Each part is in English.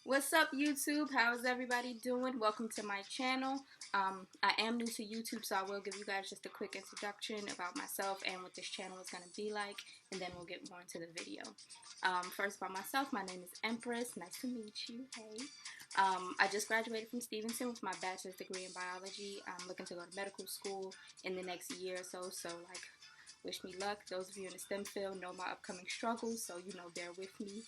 What's up, YouTube? How's everybody doing? Welcome to my channel. I am new to YouTube, so I will give you guys just a quick introduction about myself and what this channel is going to be like, and then we'll get more into the video. First, about myself, my name is Empryss. Nice to meet you. Hey. I just graduated from Stevenson with my bachelor's degree in biology. I'm looking to go to medical school in the next year or so, wish me luck. Those of you in the STEM field know my upcoming struggles, so bear with me.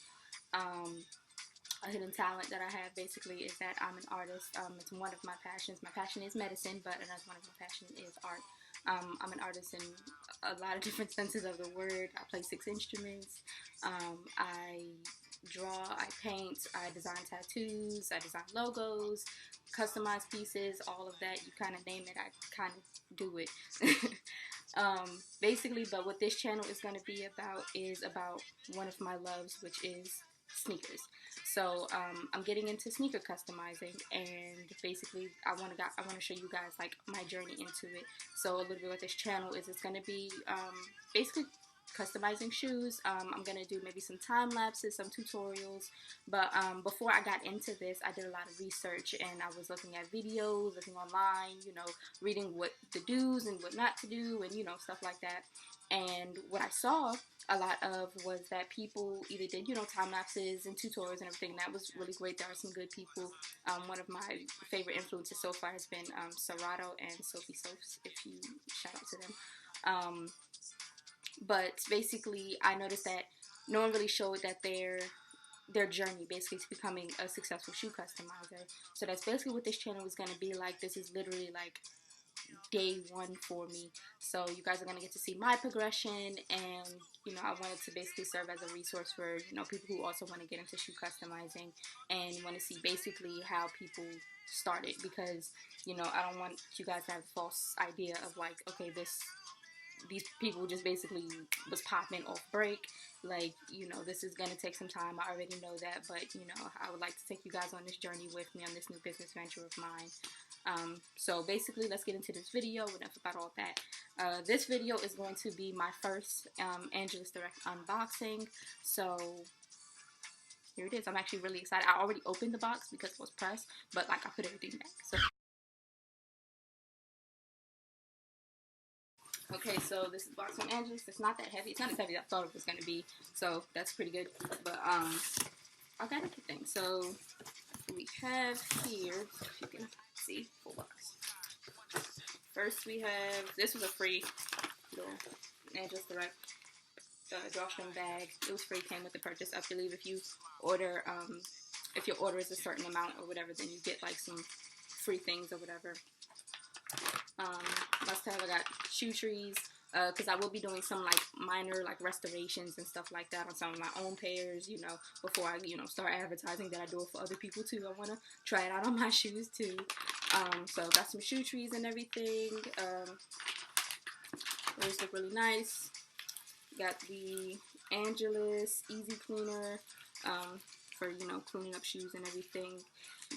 A hidden talent that I have basically is that I'm an artist. It's one of my passions. My passion is medicine, but another one of my passions is art. I'm an artist in a lot of different senses of the word. I play 6 instruments. I draw, I paint, I design tattoos, I design logos, customize pieces, all of that. You kind of name it, I kind of do it. Basically, but what this channel is going to be about is about one of my loves, which is sneakers. So I'm getting into sneaker customizing, and basically I want to show you guys like my journey into it. So a little bit what this channel is, it's going to be basically customizing shoes. I'm going to do maybe some time lapses, some tutorials, but before I got into this, I did a lot of research, and I was looking at videos, looking online, reading what to do and what not to do, and stuff like that. And what I saw a lot of was that people either did, time lapses and tutorials and everything. That was really great. There are some good people. One of my favorite influences so far has been Serato and Sophie Soaps, if you shout out to them. But basically, I noticed that no one really showed that their journey basically to becoming a successful shoe customizer. So that's basically what this channel is going to be like. This is literally like day one for me, so you guys are going to get to see my progression, and I wanted to basically serve as a resource for people who also want to get into shoe customizing and want to see basically how people started, because I don't want you guys to have a false idea of like, okay, these people just basically was popping off break. Like, this is going to take some time. I already know that, but, I would like to take you guys on this journey with me on this new business venture of mine. So basically, let's get into this video. Enough about all that. This video is going to be my first Angelus Direct unboxing. So here it is. I'm actually really excited. I already opened the box because it was pressed, but like I put everything back. So okay, so this is the box from Angelus. It's not that heavy. It's not as heavy as I thought it was going to be, so that's pretty good. But I got everything. So we have here, if you can see, full box. First we have, this was a free little Angelus Direct drawstring bag. It was free, came with the purchase. I believe if you order, if your order is a certain amount or whatever, then you get like some free things or whatever. Must have, I got shoe trees, because I will be doing some like minor like restorations and stuff like that on some of my own pairs, before I start advertising that I do it for other people too. I want to try it out on my shoes too. So got some shoe trees and everything. Those look really nice. Got the Angelus Easy Cleaner for cleaning up shoes and everything.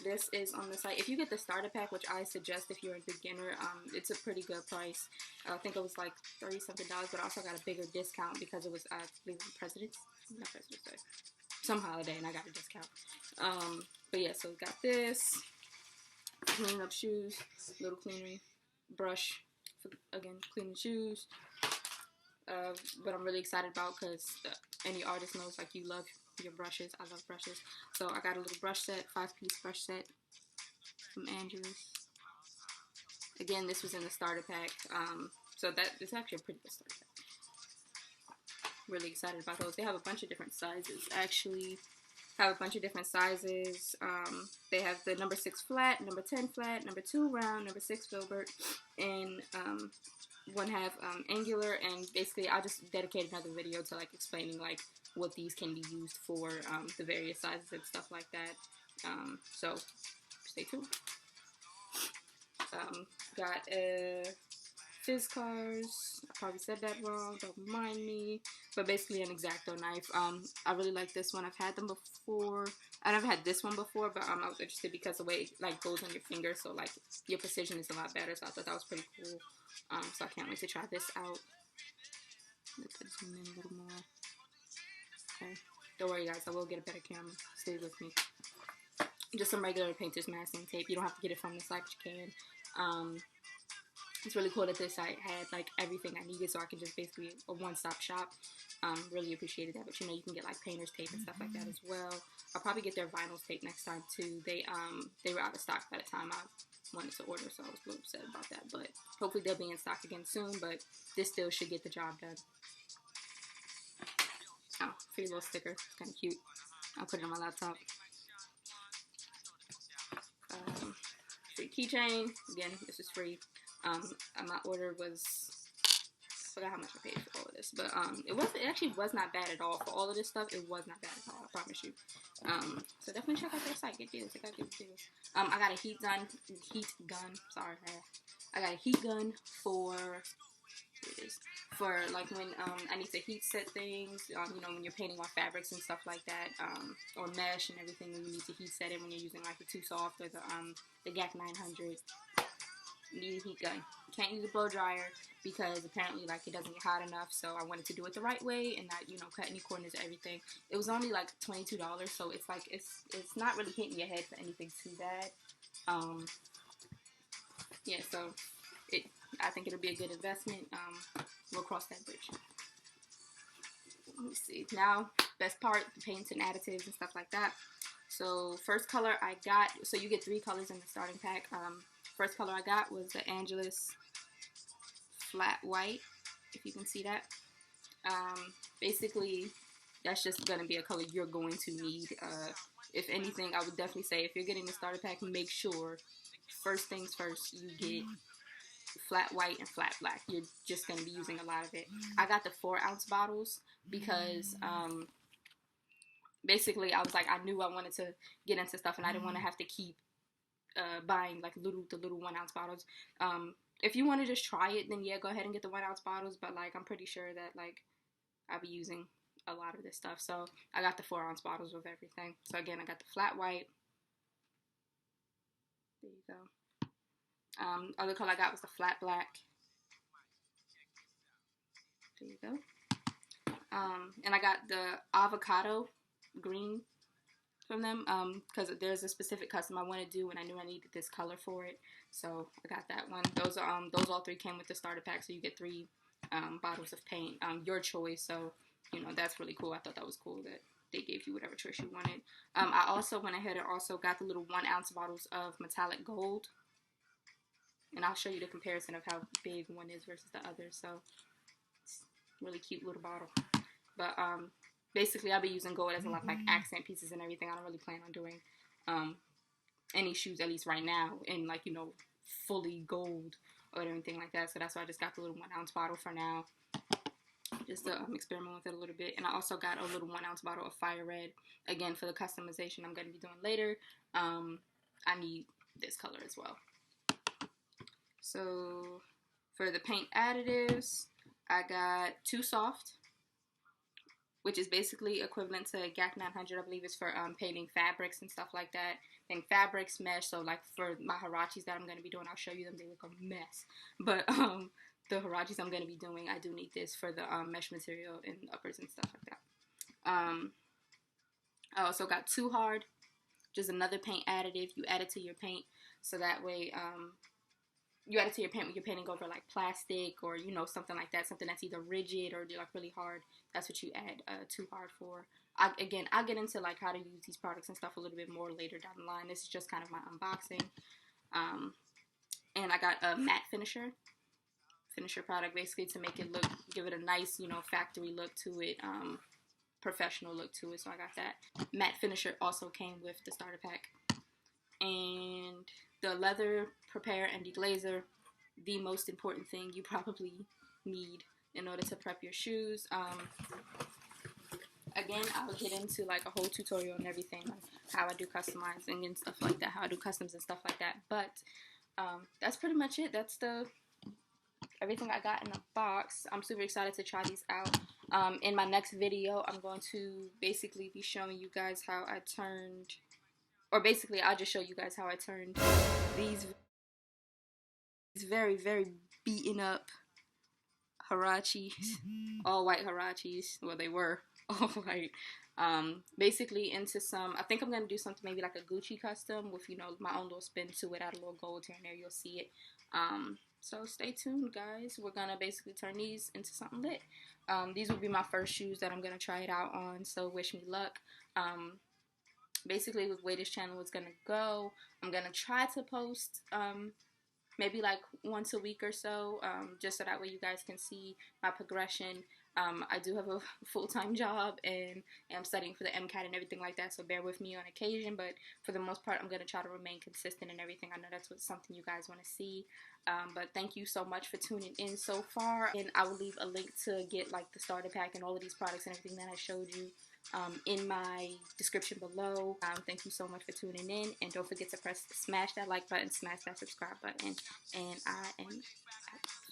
This is on the site. If you get the starter pack, which I suggest if you're a beginner, it's a pretty good price. I think it was like $30-something, but I also got a bigger discount because it was, I believe, not President's Day, some holiday, and I got a discount. But yeah, so we got this, cleaning up shoes, little cleaning brush for, again, cleaning shoes. But I'm really excited about, because any artist knows like you love your brushes. I love brushes. So I got a little brush set, 5-piece brush set from Angelus. Again, this was in the starter pack. So that is actually a pretty good starter pack. Really excited about those. They have a bunch of different sizes. Actually, have a bunch of different sizes. They have the number 6 flat, number 10 flat, number 2 round, number 6 filbert, and 1/2 angular. And basically, I'll just dedicate another video to like explaining like what these can be used for, the various sizes and stuff like that. So stay tuned. Got fizz cars. I probably said that wrong, don't mind me. But basically an X-Acto knife. I really like this one. I've had them before. I never had this one before, but I was interested because the way it like goes on your finger, so like your precision is a lot better. So I thought that was pretty cool. So I can't wait to try this out. Let's zoom in a little more. Okay. Don't worry guys, I will get a better camera. Stay with me. just some regular painter's masking tape. You don't have to get it from the site, but you can. It's really cool that this site had like everything I needed, so I could just basically a one-stop shop. Really appreciated that. But you know, you can get like painter's tape and stuff like that as well. I'll probably get their vinyl tape next time too. They were out of stock by the time I wanted to order, so I was a little upset about that. But hopefully they'll be in stock again soon. But this still should get the job done. Oh, pretty little sticker. It's kind of cute. I'll put it on my laptop. Free keychain. Again, this is free. My order was, I forgot how much I paid for all of this, but it actually was not bad at all. For all of this stuff, it was not bad at all, I promise you. So definitely check out their site, get deals, I got good deals. I got a heat gun, I got a heat gun for, here it is, for like when I need to heat set things, you know, when you're painting on fabrics and stuff like that, or mesh and everything, when you need to heat set it when you're using like the Too Soft or the GAC 900. You need a heat gun. You can't use a blow dryer because apparently like it doesn't get hot enough, so I wanted to do it the right way and not, you know, cut any corners or everything. It was only like $22, so it's like it's not really hitting your head for anything too bad. Yeah, so I think it'll be a good investment. We'll cross that bridge. Let me see. Now, best part, the paints and additives and stuff like that. So first color I got, so you get 3 colors in the starting pack. First color I got was the Angelus flat white, if you can see that. Basically, that's just going to be a color you're going to need. If anything, I would definitely say if you're getting the starter pack, make sure, first things first, you get flat white and flat black. You're just going to be using a lot of it. I got the 4-ounce bottles because basically I was like, I knew I wanted to get into stuff and I didn't want to have to keep buying like the little 1-ounce bottles. If you want to just try it, then yeah, go ahead and get the 1-ounce bottles, but like I'm pretty sure that like I'll be using a lot of this stuff, so I got the 4-ounce bottles with everything. So again, I got the flat white. There you go. Other color I got was the flat black. There you go. And I got the avocado green from them, because there's a specific custom I want to do and I knew I needed this color for it, so I got that one. Those all 3 came with the starter pack, so you get 3 bottles of paint, your choice. So you know, that's really cool. I thought that was cool that they gave you whatever choice you wanted. I also went ahead and also got the little 1-ounce bottles of metallic gold, and I'll show you the comparison of how big one is versus the other. So it's a really cute little bottle. But basically, I'll be using gold as a lot of like accent pieces and everything. I don't really plan on doing any shoes, at least right now, in like, you know, fully gold or anything like that. So that's why I just got the little 1-ounce bottle for now, just to experiment with it a little bit. And I also got a little 1-ounce bottle of fire red, again for the customization I'm going to be doing later. I need this color as well. So for the paint additives, I got Too Soft, which is basically equivalent to GAC 900, I believe it's for painting fabrics and stuff like that. And fabrics, mesh, so like for my Hirachis that I'm going to be doing, I'll show you them, they look a mess. But the Hirachis I'm going to be doing, I do need this for the mesh material and uppers and stuff like that. I also got Too Hard, which is another paint additive. You add it to your paint, so that way you add it to your paint when you're painting over like plastic or, you know, something like that, something that's either rigid or like really hard. That's what you add Too Hard for. Again, I'll get into like how to use these products and stuff a little bit more later down the line. This is just kind of my unboxing. And I got a matte finisher product, basically to make it look, give it a nice, you know, factory look to it, professional look to it. So I got that. Matte finisher also came with the starter pack. And the leather prepare and deglazer, the most important thing you probably need in order to prep your shoes. Again, I'll get into like a whole tutorial and everything, like how I do customizing and stuff like that, how I do customs and stuff like that. But that's pretty much it. That's everything I got in the box. I'm super excited to try these out. In my next video, I'm going to basically be showing you guys how I turned, or basically I'll just show you guys how I turned these very, very beaten up Hirachis, all white Hirachis. Well, they were all white. Basically into some, I think I'm going to do something maybe like a Gucci custom with, you know, my own little spin to it, add a little gold here and there, you'll see it. So stay tuned, guys. We're going to basically turn these into something lit. These will be my first shoes that I'm going to try it out on, so wish me luck. Basically, with the way this channel is going to go, I'm going to try to post maybe like once a week or so, just so that way you guys can see my progression. I do have a full-time job and I'm studying for the MCAT and everything like that, so bear with me on occasion, but for the most part I'm going to try to remain consistent and everything. I know that's something you guys want to see, but thank you so much for tuning in so far, and I will leave a link to get like the starter pack and all of these products and everything that I showed you in my description below. Thank you so much for tuning in, and don't forget to smash that like button, smash that subscribe button, and I am out.